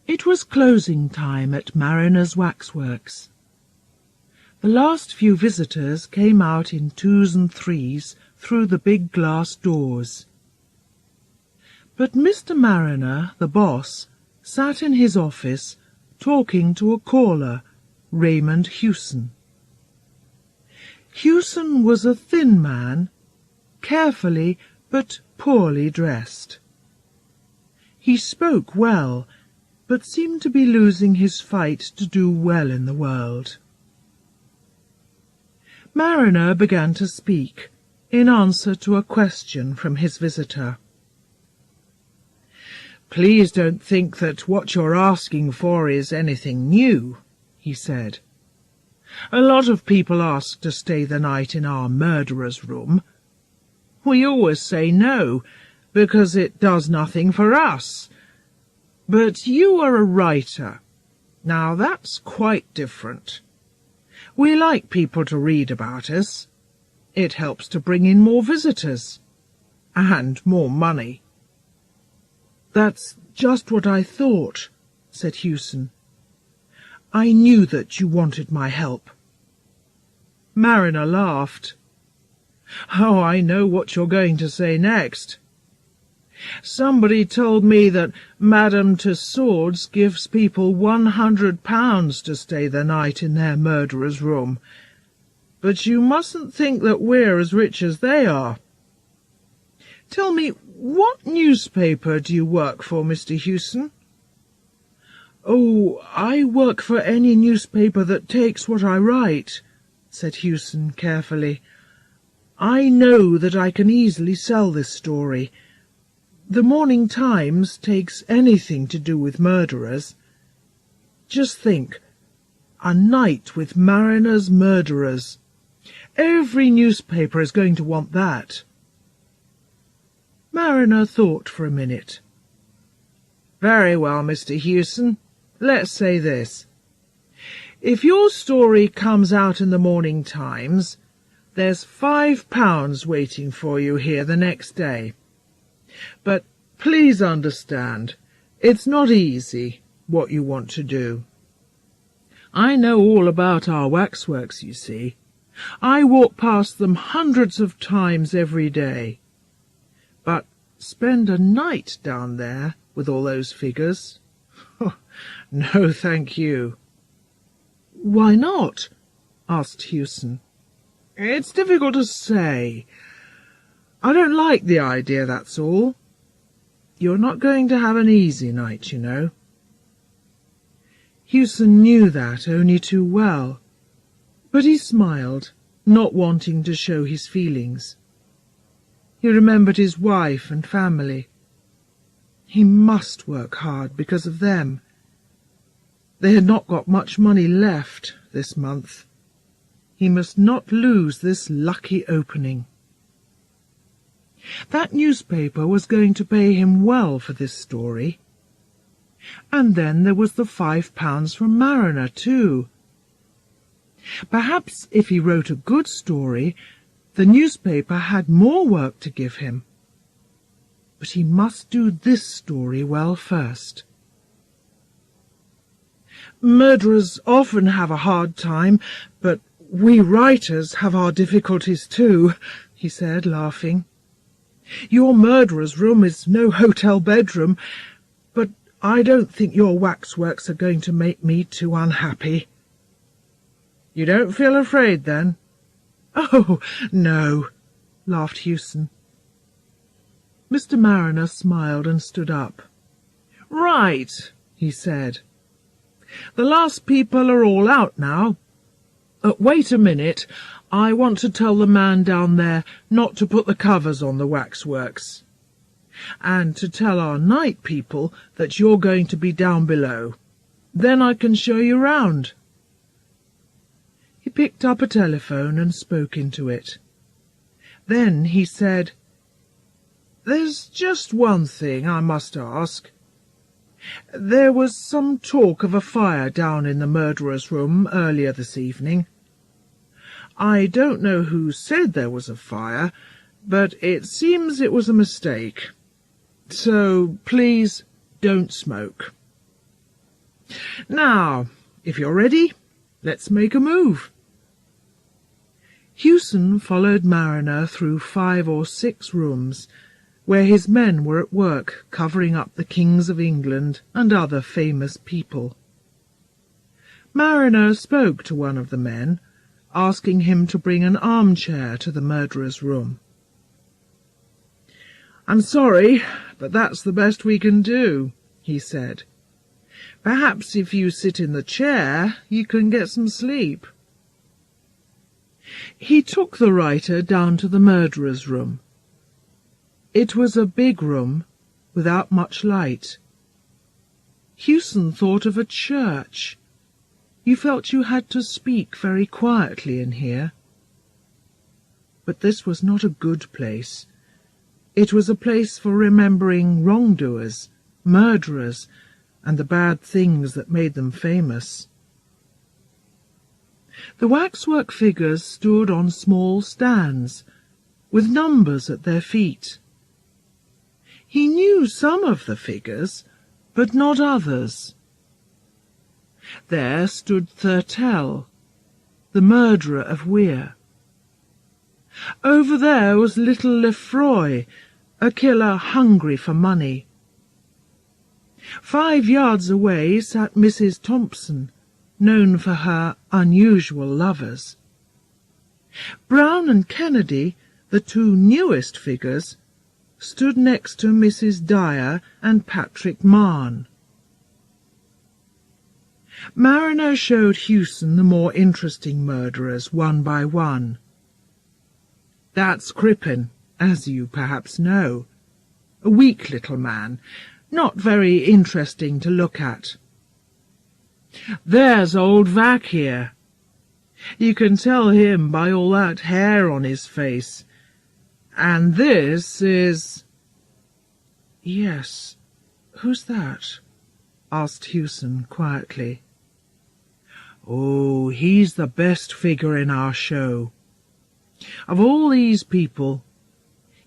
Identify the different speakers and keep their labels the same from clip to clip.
Speaker 1: It was closing time at Mariner's Waxworks. The last few visitors came out in twos and threes through the big glass doors. But Mr. Mariner, the boss, sat in his office talking to a caller, Raymond Hewson. Hewson was a thin man, carefully but poorly dressed. He spoke well, but seemed to be losing his fight to do well in the world. Mariner began to speak, in answer to a question from his visitor. "Please don't think that what you're asking for is anything new," he said. "A lot of people ask to stay the night in our murderer's room. We always say no, because it does nothing for us. But you are a writer. Now that's quite different. We like people to read about us. It helps to bring in more visitors. And more money." "That's just what I thought," said Hewson. "I knew that you wanted my help." Mariner laughed. "Oh, I know what you're going to say next. Somebody told me that Madame Tussauds gives people £100 to stay the night in their murderer's room. But you mustn't think that we're as rich as they are. Tell me, what newspaper do you work for, Mr. Hewson?" "Oh, I work for any newspaper that takes what I write," said Hewson carefully. "I know that I can easily sell this story. The Morning Times takes anything to do with murderers. Just think, a night with Mariner's murderers. Every newspaper is going to want that." Mariner thought for a minute. "Very well, Mr. Hewson, let's say this. If your story comes out in the Morning Times, there's £5 waiting for you here the next day. But please understand, it's not easy, what you want to do. I know all about our waxworks, you see. I walk past them hundreds of times every day. But spend a night down there with all those figures? No, thank you." "Why not?" asked Hewson. "It's difficult to say. I don't like the idea, that's all. You're not going to have an easy night, you know." Hewson knew that only too well, but he smiled, not wanting to show his feelings. He remembered his wife and family. He must work hard because of them. They had not got much money left this month. He must not lose this lucky opening. That newspaper was going to pay him well for this story. And then there was the £5 from Mariner, too. Perhaps if he wrote a good story, the newspaper had more work to give him. But he must do this story well first. "Murderers often have a hard time, but we writers have our difficulties too," he said, laughing. "Your murderer's room is no hotel bedroom, but I don't think your waxworks are going to make me too unhappy." "You don't feel afraid, then?" "Oh, no," laughed Hewson. Mr. Mariner smiled and stood up. "Right," he said. "The last people are all out now. Wait a minute. I want to tell the man down there not to put the covers on the waxworks, and to tell our night people that you're going to be down below. Then I can show you round." He picked up a telephone and spoke into it. Then he said, "There's just one thing I must ask. There was some talk of a fire down in the murderer's room earlier this evening. I don't know who said there was a fire, but it seems it was a mistake. So please don't smoke." Now, if you're ready, let's make a move. Hewson followed Mariner through 5 or 6 rooms, where his men were at work covering up the kings of England and other famous people. Mariner spoke to one of the men, asking him to bring an armchair to the murderer's room. "I'm sorry, but that's the best we can do," he said. "Perhaps if you sit in the chair, you can get some sleep." He took the writer down to the murderer's room. It was a big room, without much light. Hewson thought of a church. You felt you had to speak very quietly in here. But this was not a good place. It was a place for remembering wrongdoers, murderers, and the bad things that made them famous. The waxwork figures stood on small stands, with numbers at their feet. He knew some of the figures, but not others. There stood Thurtell, the murderer of Weir. Over there was little Lefroy, a killer hungry for money. 5 yards away sat Mrs. Thompson, known for her unusual lovers. Brown and Kennedy, the 2 newest figures, stood next to Mrs. Dyer and Patrick Mahon. Mariner showed Hewson the more interesting murderers one by one. "That's Crippen, as you perhaps know. A weak little man, not very interesting to look at. There's old Vac here. You can tell him by all that hair on his face. And this is—" "Yes, who's that?" asked Hewson quietly. "Oh, he's the best figure in our show. Of all these people,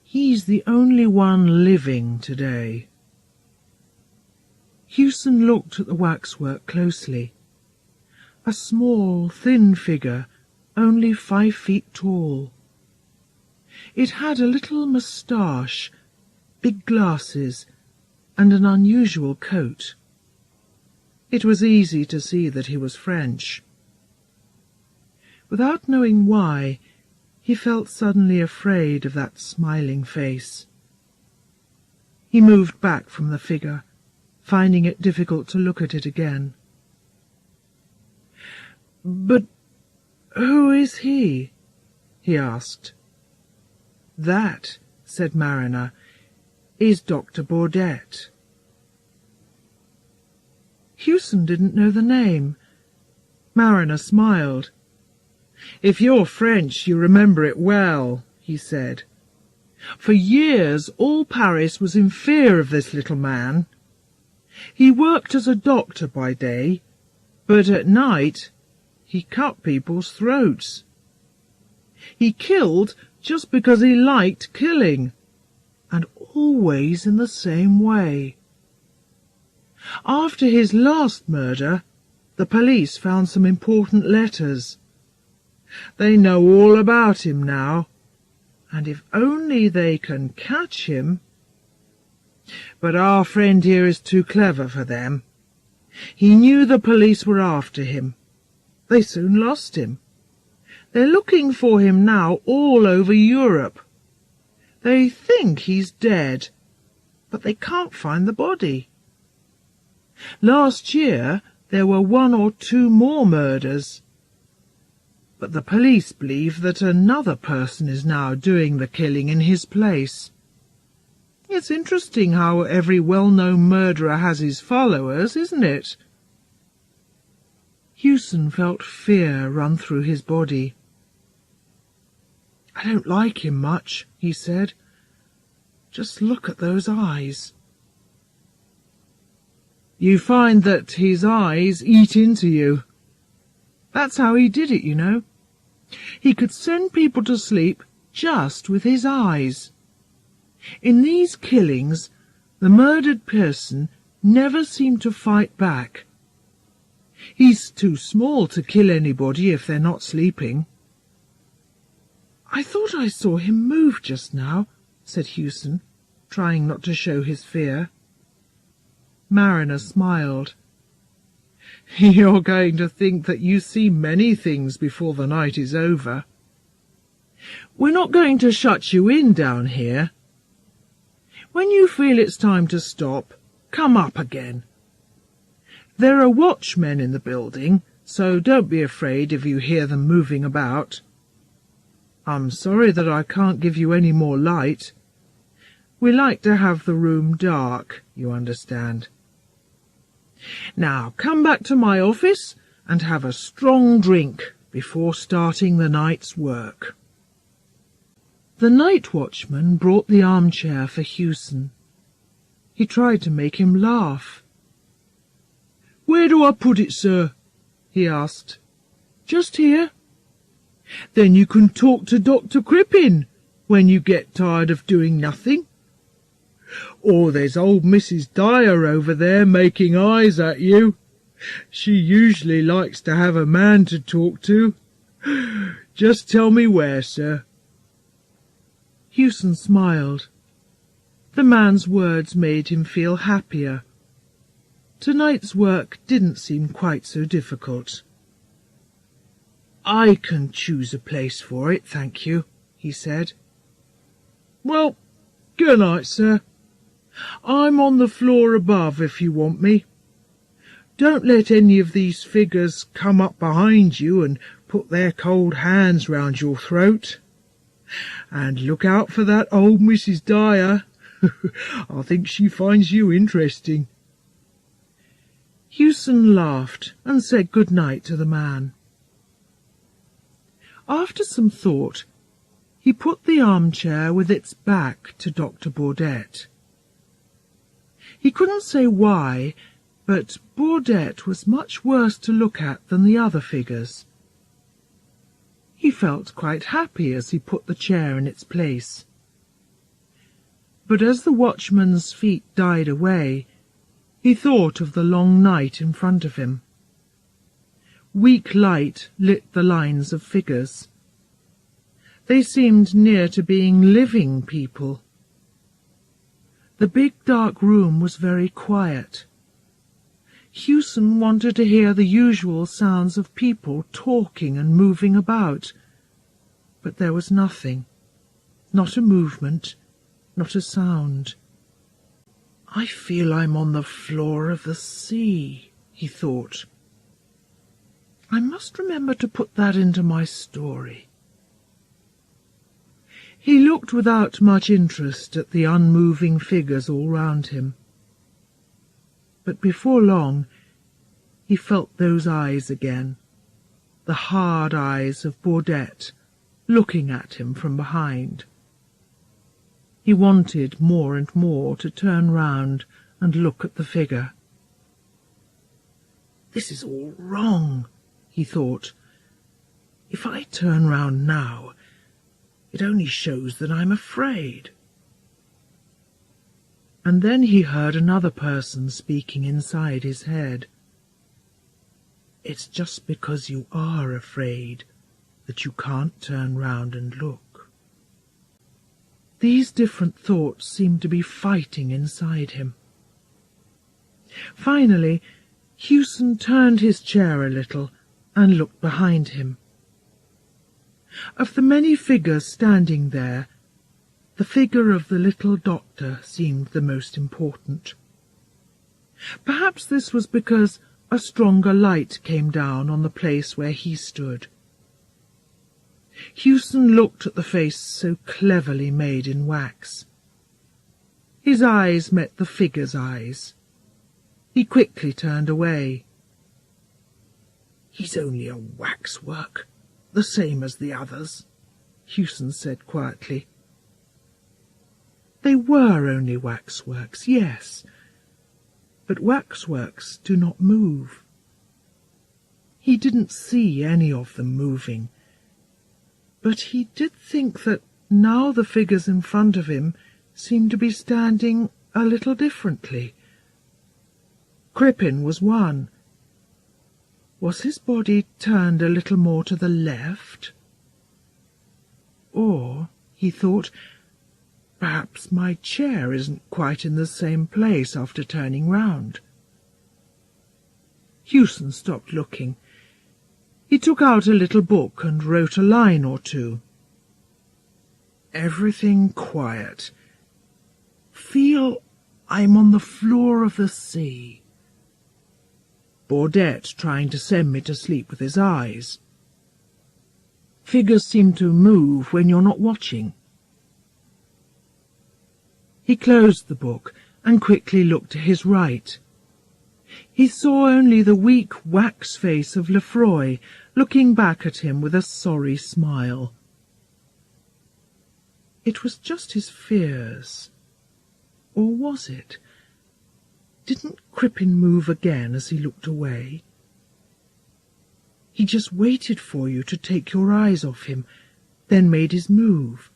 Speaker 1: he's the only one living today." Hewson looked at the waxwork closely. A small, thin figure, only 5 feet tall. It had a little moustache, big glasses, and an unusual coat. It was easy to see that he was French. Without knowing why, he felt suddenly afraid of that smiling face. He moved back from the figure, finding it difficult to look at it again. "But who is he?" he asked. "That," said Mariner, "is Dr. Baudet." Hewson didn't know the name. Mariner smiled. "If you're French, you remember it well," he said. "For years all Paris was in fear of this little man. He worked as a doctor by day, but at night he cut people's throats. He killed just because he liked killing, and always in the same way. After his last murder, the police found some important letters. They know all about him now, and if only they can catch him... But our friend here is too clever for them. He knew the police were after him. They soon lost him. They're looking for him now all over Europe. They think he's dead, but they can't find the body. Last year there were 1 or 2 more murders, but the police believe that another person is now doing the killing in his place. It's interesting how every well-known murderer has his followers, isn't it?" Hewson felt fear run through his body. "I don't like him much," he said. "Just look at those eyes." "You find that his eyes eat into you. That's how he did it, you know. He could send people to sleep just with his eyes. In these killings, the murdered person never seemed to fight back. He's too small to kill anybody if they're not sleeping." "I thought I saw him move just now," said Hewson, trying not to show his fear. Mariner smiled. "You're going to think that you see many things before the night is over. We're not going to shut you in down here. When you feel it's time to stop, come up again. There are watchmen in the building, so don't be afraid if you hear them moving about. I'm sorry that I can't give you any more light. We like to have the room dark, you understand. Now come back to my office and have a strong drink before starting the night's work." The night watchman brought the armchair for Hewson. He tried to make him laugh. "Where do I put it, sir?" he asked. "Just here. Then you can talk to Dr. Crippen when you get tired of doing nothing. Or there's old Mrs. Dyer over there making eyes at you. She usually likes to have a man to talk to. Just tell me where, sir." Hewson smiled. The man's words made him feel happier. Tonight's work didn't seem quite so difficult. "I can choose a place for it, thank you," he said. "Well, good night, sir. I'm on the floor above if you want me. Don't let any of these figures come up behind you and put their cold hands round your throat. And look out for that old Mrs. Dyer. I think she finds you interesting." Hewson laughed and said good night to the man. After some thought, he put the armchair with its back to Dr. Baudette. He couldn't say why, but Baudette was much worse to look at than the other figures. He felt quite happy as he put the chair in its place. But as the watchman's feet died away, he thought of the long night in front of him. Weak light lit the lines of figures. They seemed near to being living people. The big dark room was very quiet. Hewson wanted to hear the usual sounds of people talking and moving about, but there was nothing, not a movement, not a sound. "I feel I'm on the floor of the sea," he thought. "I must remember to put that into my story." He looked without much interest at the unmoving figures all round him. But before long he felt those eyes again, the hard eyes of Baudette, looking at him from behind. He wanted more and more to turn round and look at the figure. "This is all wrong," he thought. "If I turn round now, it only shows that I'm afraid." And then he heard another person speaking inside his head. "It's just because you are afraid that you can't turn round and look." These different thoughts seemed to be fighting inside him. Finally, Hewson turned his chair a little and looked behind him. Of the many figures standing there, the figure of the little doctor seemed the most important. Perhaps this was because a stronger light came down on the place where he stood. Hewson looked at the face so cleverly made in wax. His eyes met the figure's eyes. He quickly turned away. "He's only a waxwork, the same as the others," Hewson said quietly. They were only waxworks, yes, but waxworks do not move. He didn't see any of them moving, but he did think that now the figures in front of him seemed to be standing a little differently. Crippen was one. Was his body turned a little more to the left? Or, he thought, perhaps my chair isn't quite in the same place after turning round. Hewson stopped looking. He took out a little book and wrote a line or two. Everything quiet. Feel I'm on the floor of the sea. Baudet trying to send me to sleep with his eyes. Figures seem to move when you're not watching. He closed the book and quickly looked to his right. He saw only the weak wax face of Lefroy looking back at him with a sorry smile. It was just his fears. Or was it? Didn't Crippen move again as he looked away? He just waited for you to take your eyes off him, then made his move.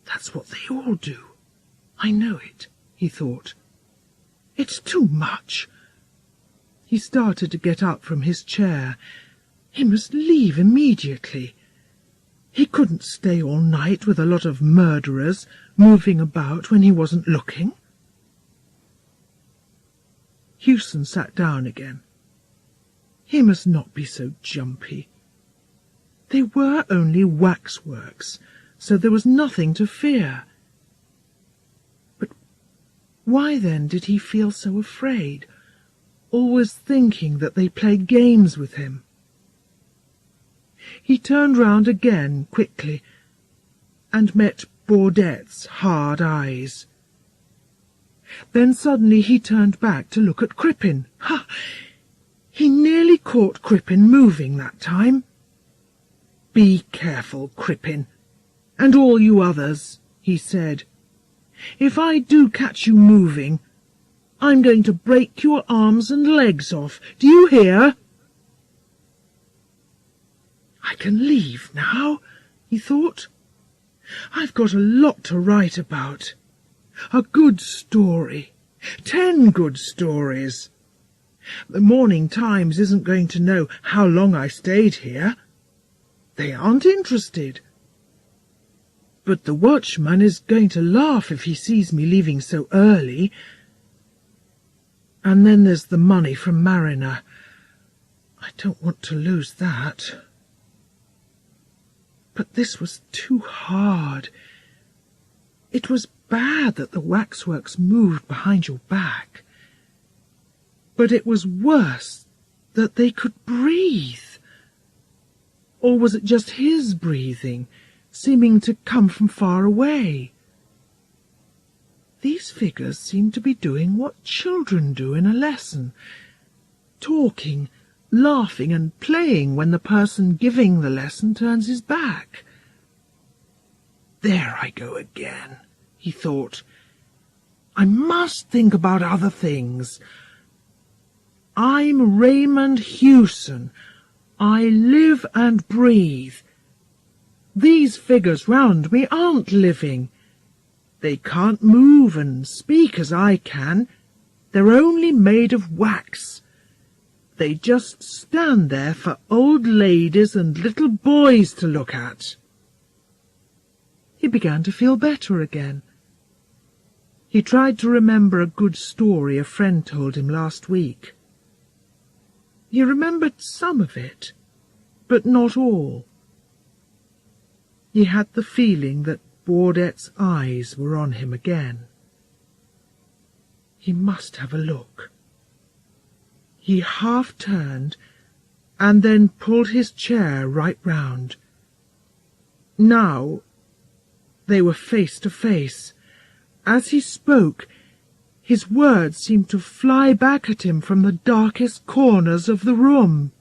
Speaker 1: That's what they all do. I know it, he thought. It's too much. He started to get up from his chair. He must leave immediately. He couldn't stay all night with a lot of murderers moving about when he wasn't looking. Hewson sat down again. He must not be so jumpy. They were only waxworks, so there was nothing to fear. But why then did he feel so afraid, always thinking that they played games with him? He turned round again quickly and met Baudet's hard eyes. Then suddenly he turned back to look at Crippen. Ha! He nearly caught Crippen moving that time. "Be careful, Crippen, and all you others," he said. "If I do catch you moving, I'm going to break your arms and legs off. Do you hear?" I can leave now, he thought. I've got a lot to write about. A good story. 10 good stories. The Morning Times isn't going to know how long I stayed here. They aren't interested. But the watchman is going to laugh if he sees me leaving so early. And then there's the money from Mariner. I don't want to lose that. But this was too hard. It was bad that the waxworks moved behind your back. But it was worse that they could breathe. Or was it just his breathing, seeming to come from far away? These figures seemed to be doing what children do in a lesson, talking, laughing and playing when the person giving the lesson turns his back. There I go again, he thought. I must think about other things. I'm Raymond Hewson. I live and breathe. These figures round me aren't living. They can't move and speak as I can. They're only made of wax. They just stand there for old ladies and little boys to look at. He began to feel better again. He tried to remember a good story a friend told him last week. He remembered some of it, but not all. He had the feeling that Baudet's eyes were on him again. He must have a look. He half turned and then pulled his chair right round. Now they were face to face. As he spoke, his words seemed to fly back at him from the darkest corners of the room.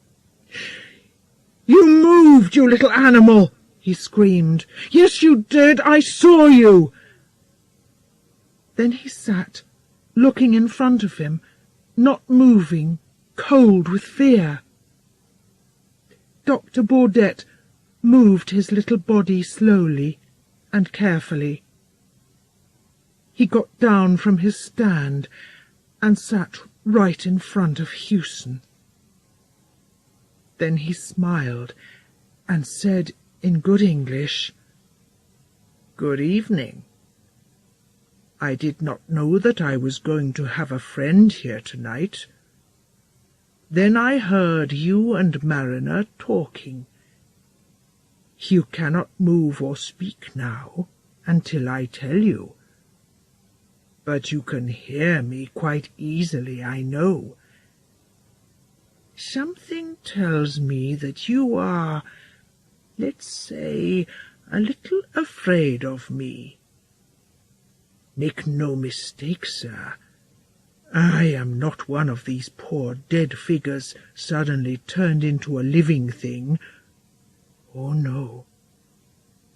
Speaker 1: "You moved, you little animal!" he screamed. "Yes, you did! I saw you!" Then he sat, looking in front of him, not moving, cold with fear. Dr. Baudet moved his little body slowly and carefully. He got down from his stand and sat right in front of Hewson. Then he smiled and said in good English, "Good evening. I did not know that I was going to have a friend here tonight. Then I heard you and Mariner talking. You cannot move or speak now until I tell you. But you can hear me quite easily, I know. Something tells me that you are, let's say, a little afraid of me. Make no mistake, sir. I am not one of these poor dead figures suddenly turned into a living thing. Oh, no.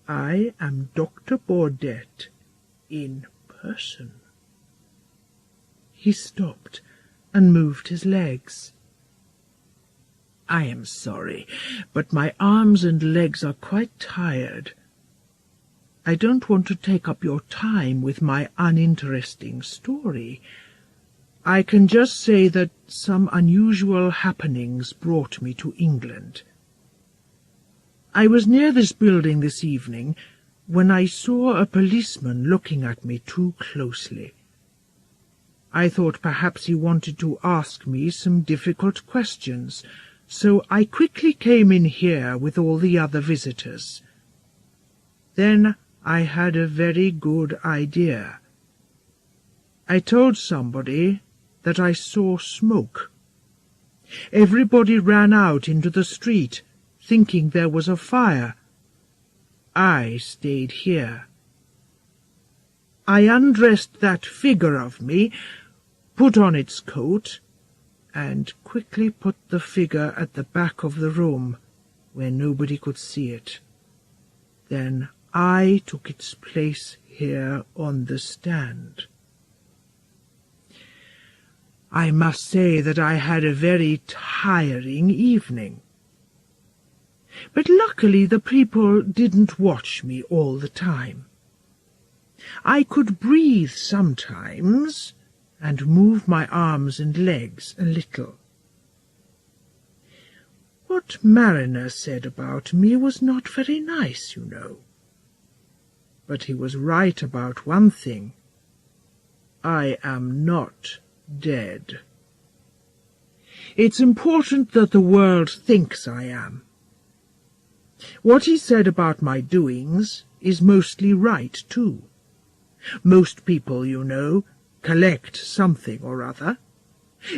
Speaker 1: I am Dr. Baudet in person." He stopped and moved his legs. "I am sorry, but my arms and legs are quite tired. I don't want to take up your time with my uninteresting story. I can just say that some unusual happenings brought me to England. I was near this building this evening when I saw a policeman looking at me too closely. I thought perhaps he wanted to ask me some difficult questions, so I quickly came in here with all the other visitors. Then I had a very good idea. I told somebody that I saw smoke. Everybody ran out into the street, thinking there was a fire. I stayed here. I undressed that figure of me, put on its coat, and quickly put the figure at the back of the room, where nobody could see it. Then I took its place here on the stand. I must say that I had a very tiring evening. But luckily the people didn't watch me all the time. I could breathe sometimes and move my arms and legs a little. What Mariner said about me was not very nice, you know. But he was right about one thing. I am not dead. It's important that the world thinks I am. What he said about my doings is mostly right, too. Most people, you know, collect something or other.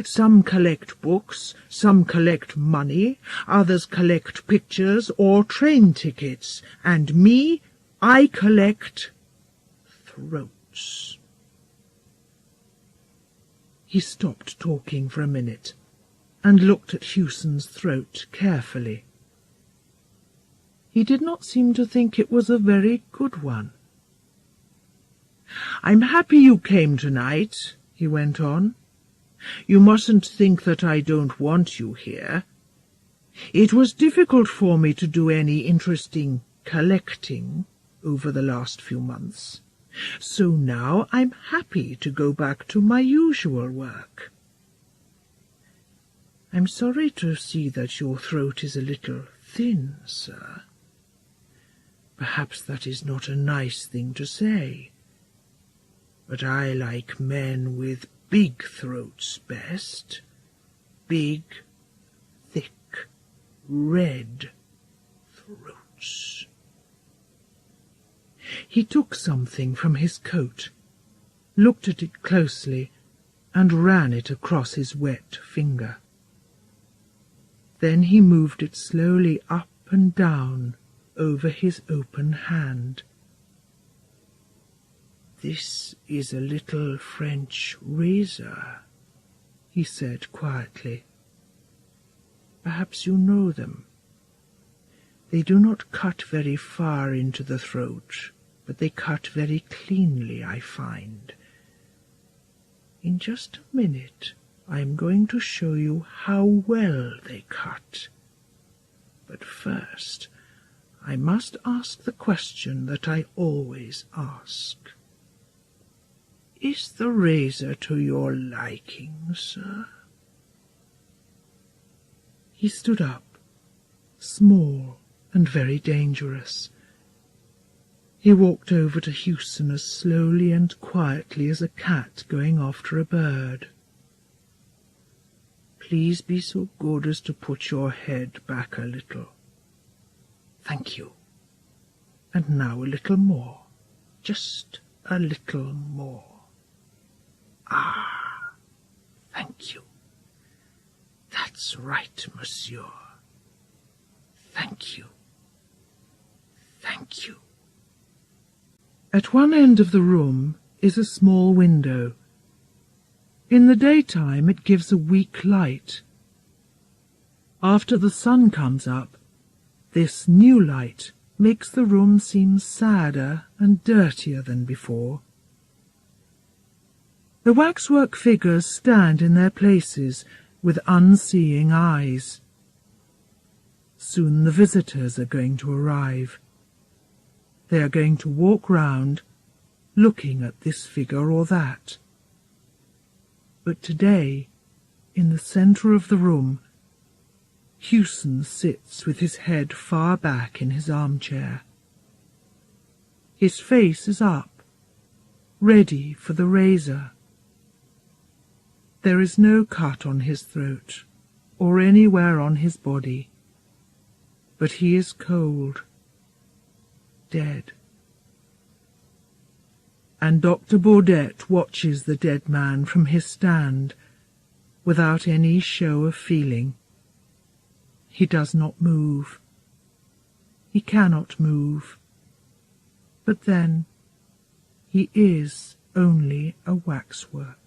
Speaker 1: Some collect books, some collect money, others collect pictures or train tickets, and me, I collect throats. He stopped talking for a minute and looked at Hewson's throat carefully. He did not seem to think it was a very good one. "I'm happy you came tonight," he went on. "You mustn't think that I don't want you here. It was difficult for me to do any interesting collecting over the last few months, so now I'm happy to go back to my usual work. I'm sorry to see that your throat is a little thin, sir. Perhaps that is not a nice thing to say, but I like men with big throats best. Big, thick, red throats." He took something from his coat, looked at it closely, and ran it across his wet finger. Then he moved it slowly up and down over his open hand. "This is a little French razor," he said quietly. "Perhaps you know them. They do not cut very far into the throat, but they cut very cleanly, I find. In just a minute I am going to show you how well they cut. But first I must ask the question that I always ask. Is the razor to your liking, sir?" He stood up small and very dangerous. He walked over to Hewson as slowly and quietly as a cat going after a bird. "Please be so good as to put your head back a little. Thank you. And now a little more. Just a little more. Ah, thank you. That's right, monsieur. Thank you. Thank you." At one end of the room is a small window. In the daytime it gives a weak light. After the sun comes up, this new light makes the room seem sadder and dirtier than before. The waxwork figures stand in their places with unseeing eyes. Soon the visitors are going to arrive. They are going to walk round, looking at this figure or that. But today, in the centre of the room, Hewson sits with his head far back in his armchair. His face is up, ready for the razor. There is no cut on his throat or anywhere on his body, but he is cold, dead. And Dr. Baudette watches the dead man from his stand without any show of feeling. He does not move. He cannot move. But then he is only a waxwork.